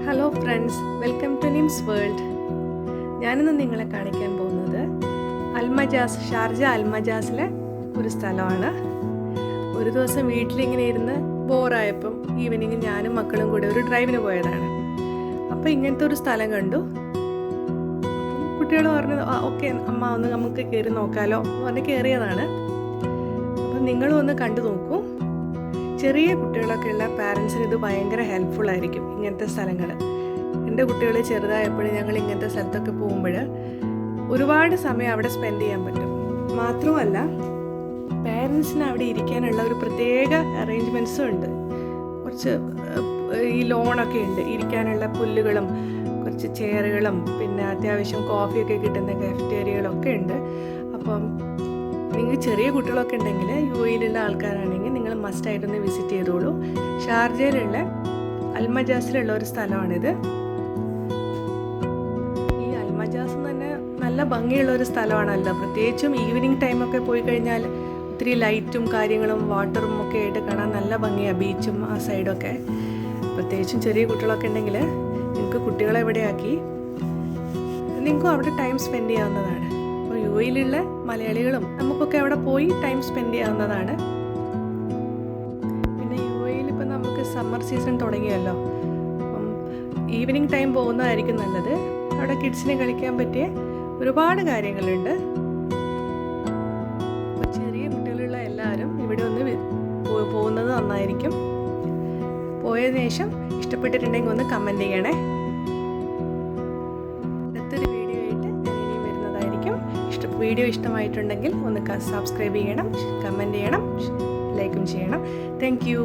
Hello friends, welcome to Nim's World. ഞാനിന്ന് നിങ്ങളെ കാണിക്കാൻ പോകുന്നത് അൽമജാസ്, ഷാർജ അൽമജാസിലെ ഒരു സ്ഥലമാണ്. ഒരു ദിവസം വീട്ടിലിങ്ങനെ ഇരുന്ന് ബോറായപ്പം ഈവനിങ് ഞാനും മക്കളും കൂടെ ഒരു ഡ്രൈവിന് പോയതാണ്. അപ്പോൾ ഇങ്ങനത്തെ ഒരു സ്ഥലം കണ്ടു. കുട്ടികൾ പറഞ്ഞു ഓക്കെ അമ്മ ഒന്ന് നമുക്ക് കയറി നോക്കാമല്ലോ എന്ന് പറഞ്ഞ് കയറിയതാണ്. അപ്പം നിങ്ങളും ഒന്ന് കണ്ടു നോക്കൂ. ചെറിയ കുട്ടികളൊക്കെ ഉള്ള പാരൻസിന് ഇത് ഭയങ്കര ഹെൽപ്ഫുൾ ആയിരിക്കും ഇങ്ങനത്തെ സ്ഥലങ്ങൾ. എൻ്റെ കുട്ടികൾ ചെറുതായപ്പോഴും ഞങ്ങൾ ഇങ്ങനത്തെ സ്ഥലത്തൊക്കെ പോകുമ്പോൾ ഒരുപാട് സമയം അവിടെ സ്പെൻഡ് ചെയ്യാൻ പറ്റും. മാത്രമല്ല പാരൻസിന് അവിടെ ഇരിക്കാനുള്ള ഒരു പ്രത്യേക അറേഞ്ച്മെൻറ്റ്സും ഉണ്ട്. കുറച്ച് ഈ ലോണൊക്കെ ഉണ്ട്, ഇരിക്കാനുള്ള പുല്ലുകളും കുറച്ച് ചെയറുകളും പിന്നെ അത്യാവശ്യം കോഫിയൊക്കെ കിട്ടുന്ന കഫറ്റേരിയകളൊക്കെ ഉണ്ട്. അപ്പം നിങ്ങൾക്ക് ചെറിയ കുട്ടികളൊക്കെ ഉണ്ടെങ്കിൽ UAE-യിലുള്ള ആൾക്കാരാണെങ്കിൽ നിങ്ങൾ മസ്റ്റായിട്ടൊന്ന് വിസിറ്റ് ചെയ്തോളൂ. ഷാർജയിലുള്ള അൽമജാസിലുള്ള ഒരു സ്ഥലമാണിത്. ഈ അൽമജാസ് തന്നെ നല്ല ഭംഗിയുള്ള ഒരു സ്ഥലമാണല്ലോ. പ്രത്യേകിച്ചും ഈവനിങ് ടൈമൊക്കെ പോയി കഴിഞ്ഞാൽ ഒത്തിരി ലൈറ്റും കാര്യങ്ങളും വാട്ടറും ഒക്കെ ആയിട്ട് കാണാൻ നല്ല ഭംഗിയാണ്. ബീച്ചും ആ സൈഡൊക്കെ. പ്രത്യേകിച്ചും ചെറിയ കുട്ടികളൊക്കെ ഉണ്ടെങ്കിൽ നിങ്ങൾക്ക് കുട്ടികളെ എവിടെയാക്കി നിങ്ങൾക്കും അവിടെ ടൈം സ്പെൻഡ് ചെയ്യാവുന്നതാണ്. അപ്പോൾ UAE-യിലുള്ള മലയാളികളും നമുക്കൊക്കെ അവിടെ പോയി ടൈം സ്പെൻഡ് ചെയ്യാവുന്നതാണ്. പിന്നെ UAE-യിൽ ഇപ്പം നമുക്ക് സമ്മർ സീസൺ തുടങ്ങിയല്ലോ. അപ്പം ഈവനിങ് ടൈം പോകുന്നതായിരിക്കും നല്ലത്. അവിടെ കിഡ്സിന് കളിക്കാൻ പറ്റിയ ഒരുപാട് കാര്യങ്ങളുണ്ട്. അപ്പോൾ ചെറിയ കുട്ടികളുള്ള എല്ലാവരും ഇവിടെ ഒന്ന് പോകുന്നത് നന്നായിരിക്കും. പോയതിനു ശേഷം ഇഷ്ടപ്പെട്ടിട്ടുണ്ടെങ്കിൽ ഒന്ന് കമൻറ്റ് ചെയ്യണേ. വീഡിയോ ഇഷ്ടമായിട്ടുണ്ടെങ്കിൽ ഒന്ന് സബ്സ്ക്രൈബ് ചെയ്യണം, കമൻറ്റ് ചെയ്യണം, ലൈക്കും ചെയ്യണം. Thank you.